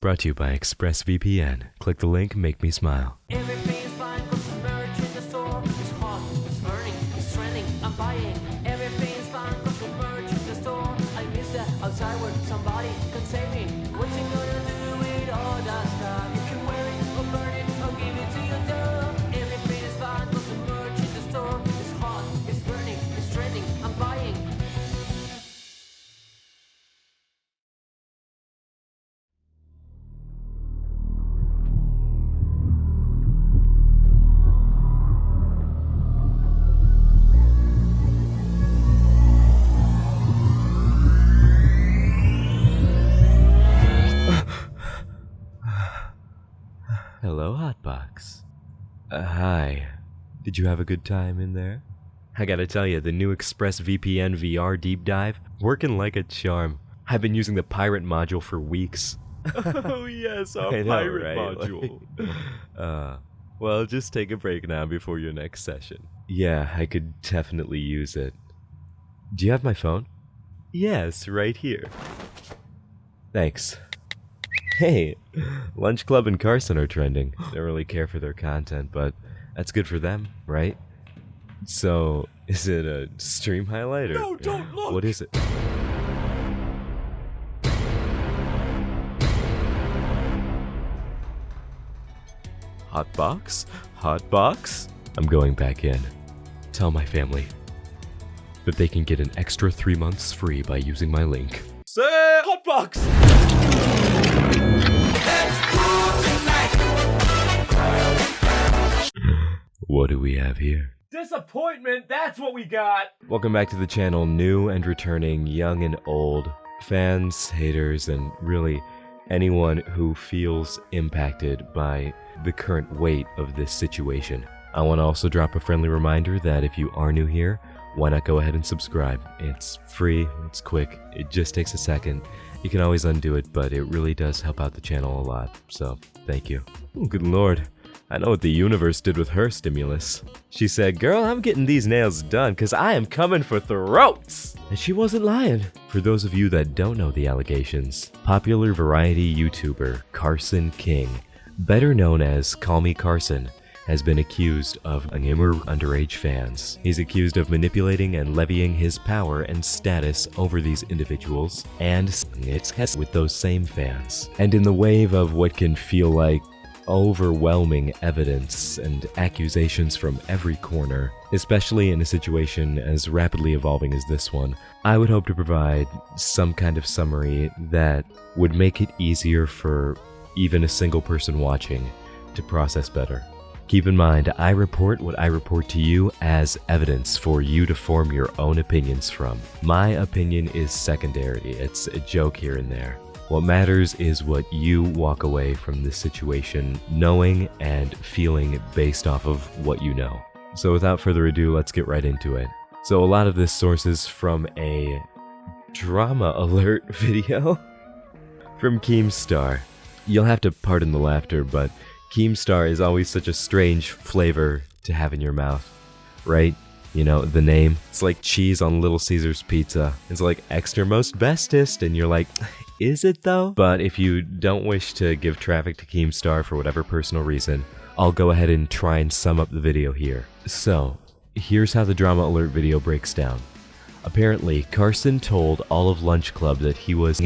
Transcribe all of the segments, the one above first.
Brought to you by ExpressVPN. Click the link, make me smile. Everything's fine, cause the merch in the store is hot, it's burning, it's trending, I'm buying. Everything's fine, cause the merch in the store. I miss that outside where somebody can save me. What you gonna do with all that stuff? You can wear it or burn it or give it to your dog. Everything is fine, cause the merch in the store is hot, it's burning, it's trending, I'm buying. Hello, Hotbox. Hi. Did you have a good time in there? I gotta tell you, the new ExpressVPN VR deep dive, working like a charm. I've been using the pirate module for weeks. Oh yes, our I know, pirate right? module. Well, just take a break now before your next session. Yeah, I could definitely use it. Do you have my phone? Yes, right here. Thanks. Hey, Lunch Club and Carson are trending. Don't really care for their content, but that's good for them, right? So, is it a stream highlight or No, don't look! what is it? Hotbox? Hotbox? I'm going back in. Tell my family that they can get an extra 3 months free by using my link. Say Hotbox! What do we have here? Disappointment, that's what we got! Welcome back to the channel, new and returning, young and old, fans, haters, and really anyone who feels impacted by the current weight of this situation. I want to also drop a friendly reminder that if you are new here, why not go ahead and subscribe? It's free, it's quick, it just takes a second. You can always undo it, but it really does help out the channel a lot, so thank you. Oh, good lord. I know what the universe did with her stimulus. She said, "Girl, I'm getting these nails done because I am coming for throats." And she wasn't lying. For those of you that don't know the allegations, popular variety YouTuber Carson King, better known as CallMeCarson, has been accused of gamer underage fans. He's accused of manipulating and levying his power and status over these individuals, and it's with those same fans. And in the wave of what can feel like overwhelming evidence and accusations from every corner, especially in a situation as rapidly evolving as this one, I would hope to provide some kind of summary that would make it easier for even a single person watching to process better. Keep in mind, I report what I report to you as evidence for you to form your own opinions from. My opinion is secondary, it's a joke here and there. What matters is what you walk away from this situation knowing and feeling based off of what you know. So without further ado, let's get right into it. So a lot of this sources from a drama alert video from Keemstar. You'll have to pardon the laughter, but Keemstar is always such a strange flavor to have in your mouth, right? You know, the name, it's like cheese on Little Caesar's pizza. It's like extra most bestest, and you're like, is it though? But if you don't wish to give traffic to Keemstar for whatever personal reason, I'll go ahead and try and sum up the video here. So, here's how the drama alert video breaks down. Apparently, Carson told all of Lunch Club that he was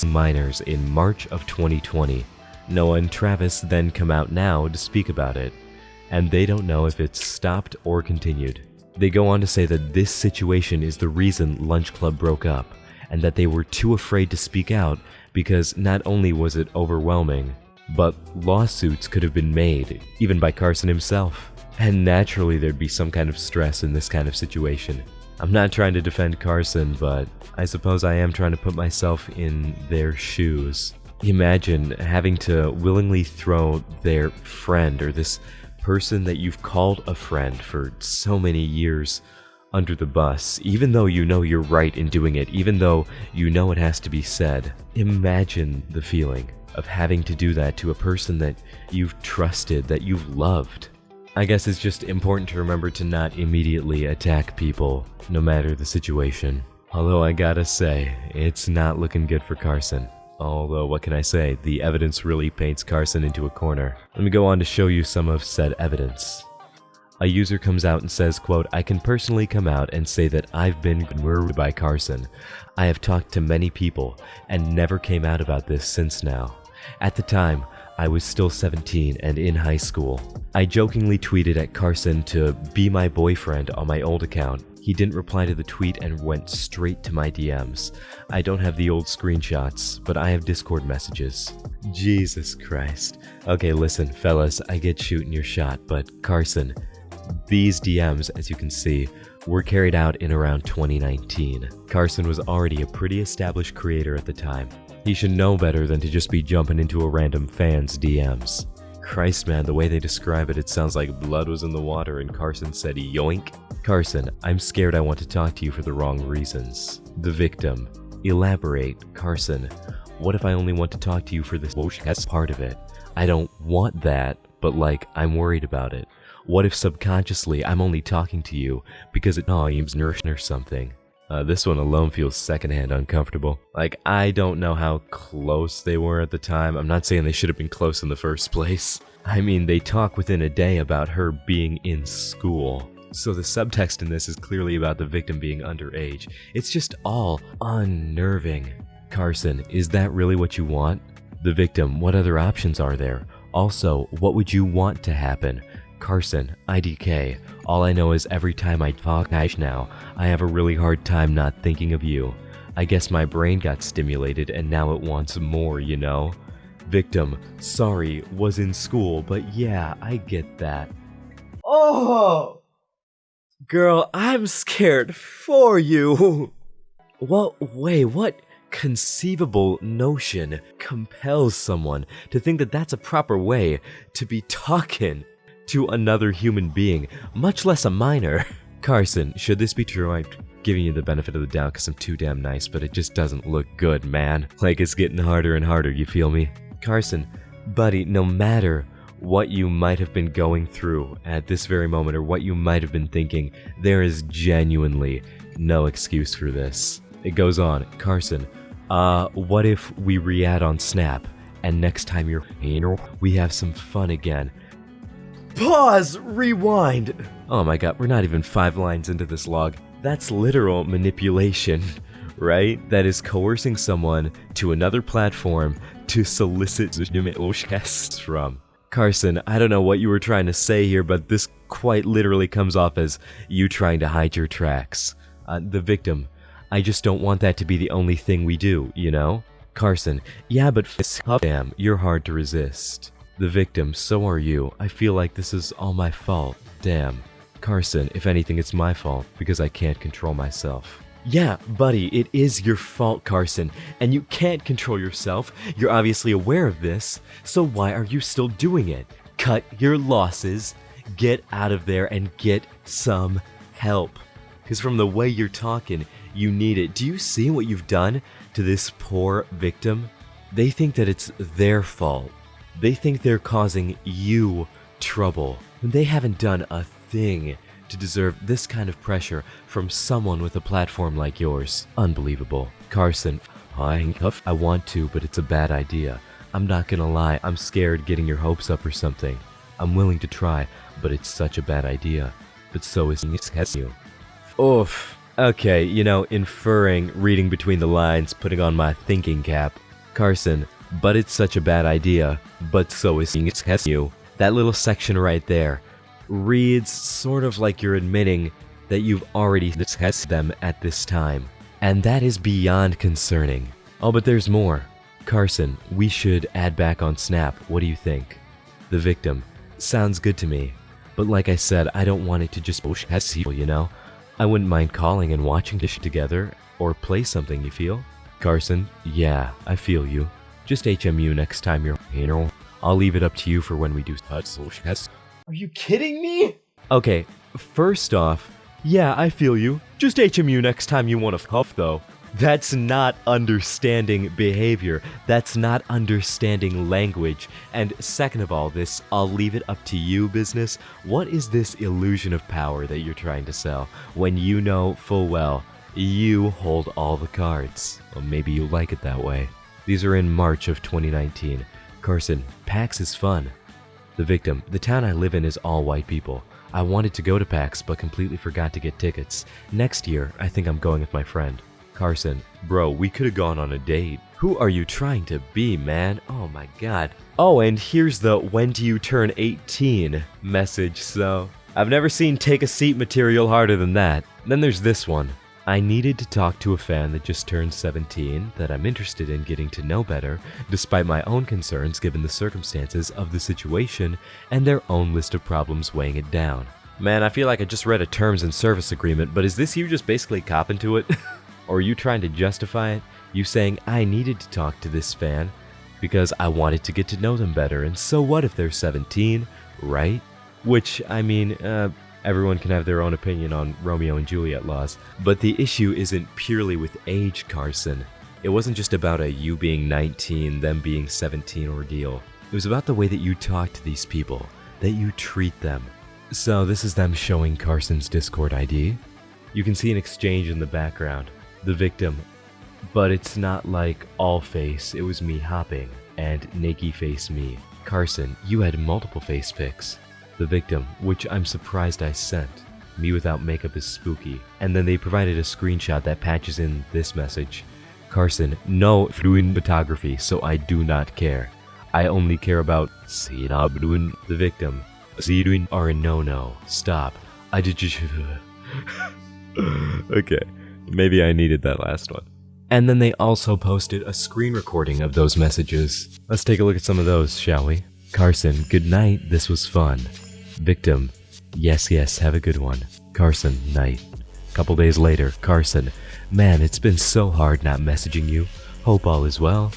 minors in March of 2020. Noah and Travis then come out now to speak about it, and they don't know if it's stopped or continued. They go on to say that this situation is the reason Lunch Club broke up, and that they were too afraid to speak out because not only was it overwhelming, but lawsuits could have been made, even by Carson himself. And naturally there'd be some kind of stress in this kind of situation. I'm not trying to defend Carson, but I suppose I am trying to put myself in their shoes. Imagine having to willingly throw their friend, or this person that you've called a friend for so many years, under the bus, even though you know you're right in doing it, even though you know it has to be said. Imagine the feeling of having to do that to a person that you've trusted, that you've loved. I guess it's just important to remember to not immediately attack people, no matter the situation. Although I gotta say, it's not looking good for Carson. Although, what can I say? The evidence really paints Carson into a corner. Let me go on to show you some of said evidence. A user comes out and says, quote, I can personally come out and say that I've been murdered by Carson. I have talked to many people and never came out about this since now. At the time, I was still 17 and in high school. I jokingly tweeted at Carson to be my boyfriend on my old account. He didn't reply to the tweet and went straight to my DMs. I don't have the old screenshots, but I have Discord messages. Jesus Christ. Okay, listen, fellas, I get shooting your shot, but Carson, these DMs, as you can see, were carried out in around 2019. Carson was already a pretty established creator at the time. He should know better than to just be jumping into a random fan's DMs. Christ, man, the way they describe it, it sounds like blood was in the water and Carson said yoink. Carson, I'm scared I want to talk to you for the wrong reasons. The victim. Elaborate. Carson, what if I only want to talk to you for this part of it? I don't want that, but like, I'm worried about it. What if subconsciously I'm only talking to you because it seems nourishing or something? This one alone feels secondhand uncomfortable. Like, I don't know how close they were at the time. I'm not saying they should have been close in the first place. I mean, they talk within a day about her being in school. So the subtext in this is clearly about the victim being underage. It's just all unnerving. Carson, is that really what you want? The victim, what other options are there? Also, what would you want to happen? Carson, IDK. All I know is every time I talk now, I have a really hard time not thinking of you. I guess my brain got stimulated and now it wants more, you know? Victim, sorry, was in school, but yeah, I get that. Oh! Girl, I'm scared for you. What conceivable notion compels someone to think that that's a proper way to be talking to another human being, much less a minor? Carson, should this be true? I'm giving you the benefit of the doubt because I'm too damn nice, but it just doesn't look good, man. Like, it's getting harder and harder, you feel me? Carson, buddy, no matter what you might have been going through at this very moment or what you might have been thinking, there is genuinely no excuse for this. It goes on. Carson, what if we re-add on Snap and next time we have some fun again? Pause! Rewind! Oh my god, we're not even 5 lines into this log. That's literal manipulation, right? That is coercing someone to another platform to solicit requests from. Carson, I don't know what you were trying to say here, but this quite literally comes off as you trying to hide your tracks. The victim, I just don't want that to be the only thing we do, you know? Carson, yeah, but damn, you're hard to resist. The victim, so are you. I feel like this is all my fault. Damn. Carson, if anything, it's my fault because I can't control myself. Yeah, buddy, it is your fault, Carson, and you can't control yourself. You're obviously aware of this, so why are you still doing it? Cut your losses, get out of there, and get some help. Because from the way you're talking, you need it. Do you see what you've done to this poor victim? They think that it's their fault. They think they're causing you trouble when they haven't done a thing to deserve this kind of pressure from someone with a platform like yours. Unbelievable. Carson, I want to, but it's a bad idea. I'm not gonna lie, I'm scared getting your hopes up or something. I'm willing to try, but it's such a bad idea. But so is you. Oof. Okay, you know, inferring, reading between the lines, putting on my thinking cap. Carson, but it's such a bad idea, but so is you. That little section right there reads sort of like you're admitting that you've already discussed them at this time. And that is beyond concerning. Oh, but there's more. Carson, we should add back on Snap. What do you think? The victim, sounds good to me. But like I said, I don't want it to just you know? I wouldn't mind calling and watching this together, or play something, you feel? Carson, yeah, I feel you. Just HMU next time you're, you know? I'll leave it up to you for when we do tests. Are you kidding me? Okay, first off, yeah, I feel you. Just HMU next time you want to huff, though. That's not understanding behavior. That's not understanding language. And second of all, this I'll leave it up to you business. What is this illusion of power that you're trying to sell when you know full well you hold all the cards? Well, maybe you like it that way. These are in March of 2019. Carson, PAX is fun. The victim, the town I live in is all white people. I wanted to go to PAX, but completely forgot to get tickets. Next year, I think I'm going with my friend. Carson, bro, we could have gone on a date. Who are you trying to be, man? Oh my god. Oh, and here's the when do you turn 18 message, so I've never seen take a seat material harder than that. Then there's this one. I needed to talk to a fan that just turned 17 that I'm interested in getting to know better, despite my own concerns given the circumstances of the situation and their own list of problems weighing it down. Man, I feel like I just read a terms and service agreement, but is this you just basically copping to it? Or are you trying to justify it? You saying, I needed to talk to this fan because I wanted to get to know them better, and so what if they're 17, right? Which, I mean, everyone can have their own opinion on Romeo and Juliet laws, but the issue isn't purely with age, Carson. It wasn't just about a you being 19, them being 17 ordeal. It was about the way that you talk to these people, that you treat them. So this is them showing Carson's Discord ID. You can see an exchange in the background. The victim, but it's not like all face, it was me hopping, and naked face me. Carson, you had multiple face pics. The victim, which I'm surprised I sent. Me without makeup is spooky. And then they provided a screenshot that patches in this message. Carson, no fluid photography, so I do not care. I only care about the victim. Siruin are a no-no. Stop. I did just... Okay, maybe I needed that last one. And then they also posted a screen recording of those messages. Let's take a look at some of those, shall we? Carson, good night, this was fun. Victim, yes, have a good one. Carson, night. Couple days later, Carson, man, it's been so hard not messaging you. Hope all is well.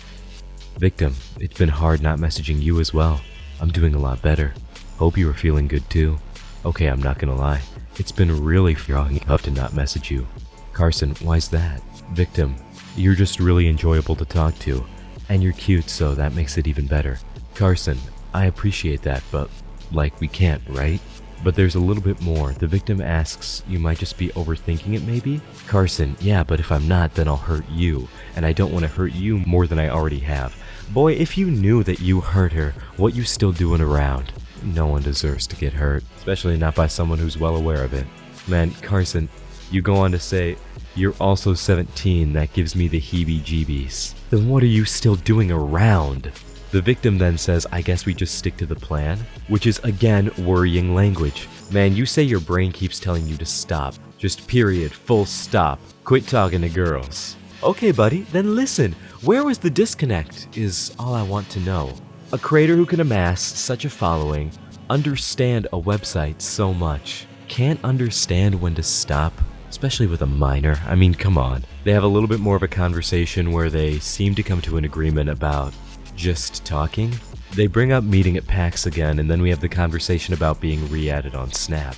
Victim, it's been hard not messaging you as well. I'm doing a lot better. Hope you are feeling good too. Okay, I'm not gonna lie. It's been really tough to not message you. Carson, why's that? Victim, you're just really enjoyable to talk to. And you're cute, so that makes it even better. Carson, I appreciate that, but like we can't, right? But there's a little bit more. The victim asks, you might just be overthinking it maybe? Carson, yeah, but if I'm not, then I'll hurt you. And I don't want to hurt you more than I already have. Boy, if you knew that you hurt her, what you still doing around? No one deserves to get hurt, especially not by someone who's well aware of it. Man, Carson, you go on to say, you're also 17, that gives me the heebie-jeebies. Then what are you still doing around? The victim then says, I guess we just stick to the plan, which is again worrying language. Man, you say your brain keeps telling you to stop. Just period, full stop. Quit talking to girls. Okay, buddy, then listen. Where was the disconnect is all I want to know. A creator who can amass such a following, understand a website so much, can't understand when to stop, especially with a minor. I mean, come on. They have a little bit more of a conversation where they seem to come to an agreement about just talking. They bring up meeting at PAX again, and then we have the conversation about being re-added on Snap.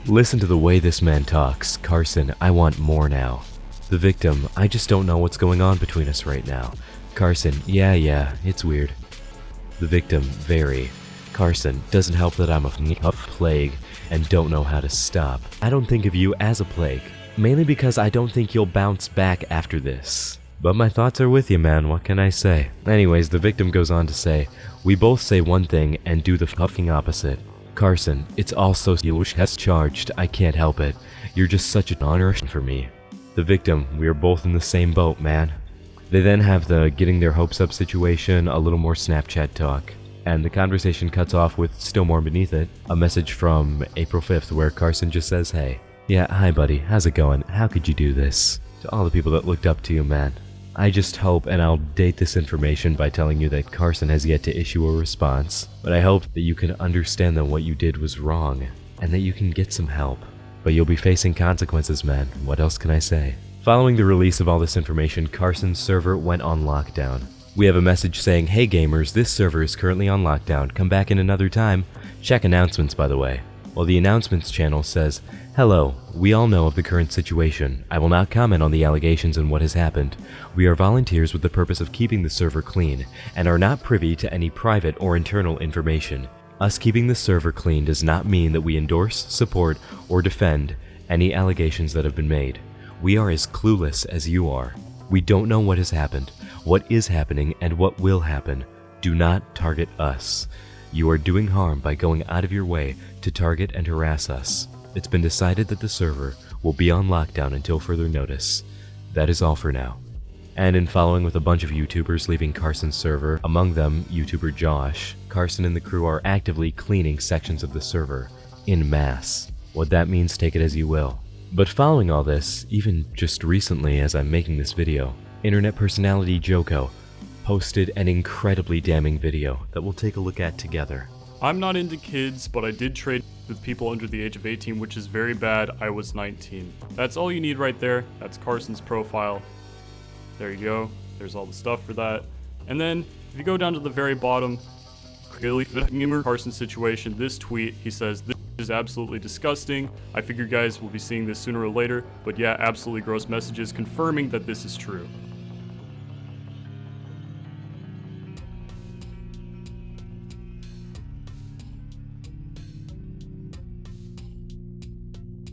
Listen to the way this man talks. Carson, I want more now. The victim, I just don't know what's going on between us right now. Carson, yeah, it's weird. The victim, very. Carson, doesn't help that I'm a plague and don't know how to stop. I don't think of you as a plague, mainly because I don't think you'll bounce back after this. But my thoughts are with you, man, what can I say? Anyways, the victim goes on to say, we both say one thing and do the fucking opposite. Carson, it's also charged, I can't help it. You're just such an honor for me. The victim, we are both in the same boat, man. They then have the getting their hopes up situation, a little more Snapchat talk. And the conversation cuts off with, still more beneath it, a message from April 5th where Carson just says, hey. Yeah, hi buddy, how's it going? How could you do this? To all the people that looked up to you, man. I just hope, and I'll date this information by telling you that Carson has yet to issue a response, but I hope that you can understand that what you did was wrong, and that you can get some help. But you'll be facing consequences, man. What else can I say? Following the release of all this information, Carson's server went on lockdown. We have a message saying, hey gamers, this server is currently on lockdown, come back in another time. Check announcements, by the way. Well, the announcements channel says, hello, we all know of the current situation. I will not comment on the allegations and what has happened. We are volunteers with the purpose of keeping the server clean, and are not privy to any private or internal information. Us keeping the server clean does not mean that we endorse, support, or defend any allegations that have been made. We are as clueless as you are. We don't know what has happened. what is happening and what will happen. Do not target us. You are doing harm by going out of your way to target and harass us. It's been decided that the server will be on lockdown until further notice. That is all for now. And in following with a bunch of YouTubers leaving Carson's server, among them YouTuber Josh, Carson and the crew are actively cleaning sections of the server, en masse. What that means, take it as you will. But following all this, even just recently as I'm making this video, internet personality Joko posted an incredibly damning video that we'll take a look at together. I'm not into kids, but I did trade with people under the age of 18, which is very bad. I was 19. That's all you need right there. That's Carson's profile. There you go. There's all the stuff for that. And then, if you go down to the very bottom, clearly the Carson situation, this tweet, he says, "This is absolutely disgusting. I figure you guys will be seeing this sooner or later, but yeah, absolutely gross messages confirming that this is true."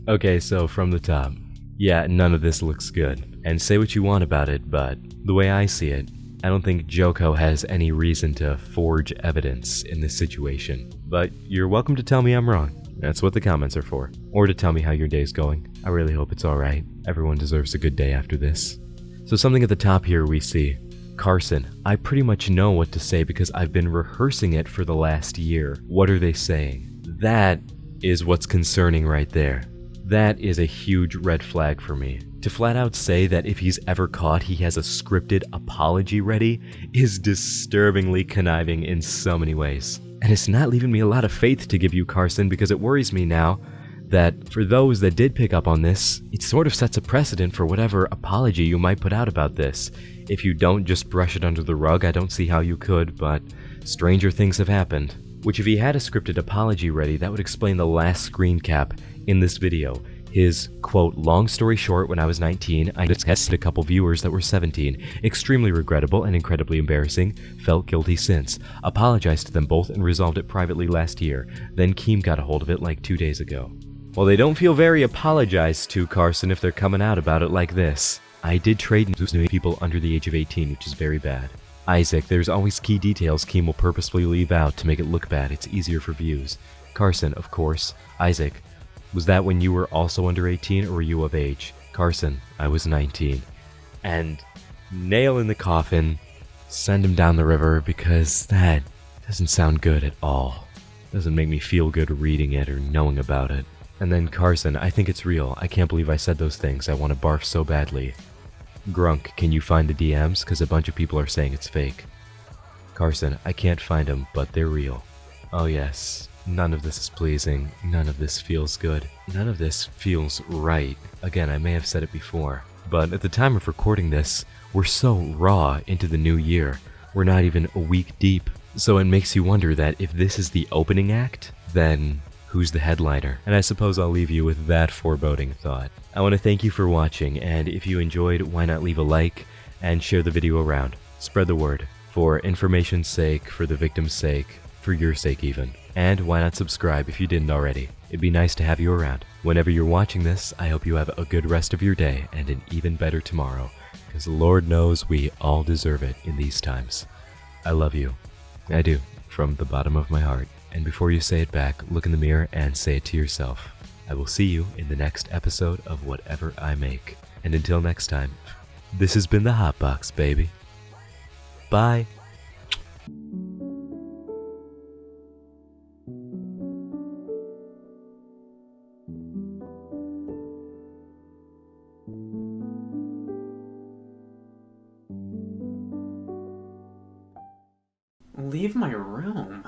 Okay, so from the top. Yeah, none of this looks good. And say what you want about it, but the way I see it, I don't think Joko has any reason to forge evidence in this situation. But you're welcome to tell me I'm wrong. That's what the comments are for. Or to tell me how your day's going. I really hope it's alright. Everyone deserves a good day after this. So something at the top here we see. Carson, I pretty much know what to say because I've been rehearsing it for the last year. What are they saying? That is what's concerning right there. That is a huge red flag for me. To flat out say that if he's ever caught he has a scripted apology ready is disturbingly conniving in so many ways. And it's not leaving me a lot of faith to give you, Carson, because it worries me now that for those that did pick up on this, it sort of sets a precedent for whatever apology you might put out about this. If you don't just brush it under the rug, I don't see how you could, but stranger things have happened. Which if he had a scripted apology ready, that would explain the last screen cap in this video. His, quote, long story short, when I was 19, I tested a couple viewers that were 17. Extremely regrettable and incredibly embarrassing. Felt guilty since. Apologized to them both and resolved it privately last year. Then Keem got a hold of it like 2 days ago. Well, they don't feel very apologized to, Carson, if they're coming out about it like this. I did trade with people under the age of 18, which is very bad. Isaac, there's always key details Keem will purposefully leave out to make it look bad. It's easier for views. Carson, of course. Isaac, was that when you were also under 18 or were you of age? Carson, I was 19. And nail in the coffin, send him down the river because that doesn't sound good at all. Doesn't make me feel good reading it or knowing about it. And then Carson, I think it's real. I can't believe I said those things. I want to barf so badly. Grunk, can you find the DMs? Because a bunch of people are saying it's fake. Carson, I can't find them, but they're real. Oh yes. None of this is pleasing. None of this feels good. None of this feels right. Again, I may have said it before, but at the time of recording this, we're so raw into the new year. We're not even a week deep. So it makes you wonder that if this is the opening act, then who's the headliner? And I suppose I'll leave you with that foreboding thought. I want to thank you for watching, and if you enjoyed, why not leave a like and share the video around. Spread the word. For information's sake, for the victim's sake, for your sake even. And why not subscribe if you didn't already? It'd be nice to have you around. Whenever you're watching this, I hope you have a good rest of your day and an even better tomorrow, because Lord knows we all deserve it in these times. I love you. I do, from the bottom of my heart. And before you say it back, look in the mirror and say it to yourself. I will see you in the next episode of whatever I make. And until next time, this has been the Hotbox, baby. Bye. Leave my room.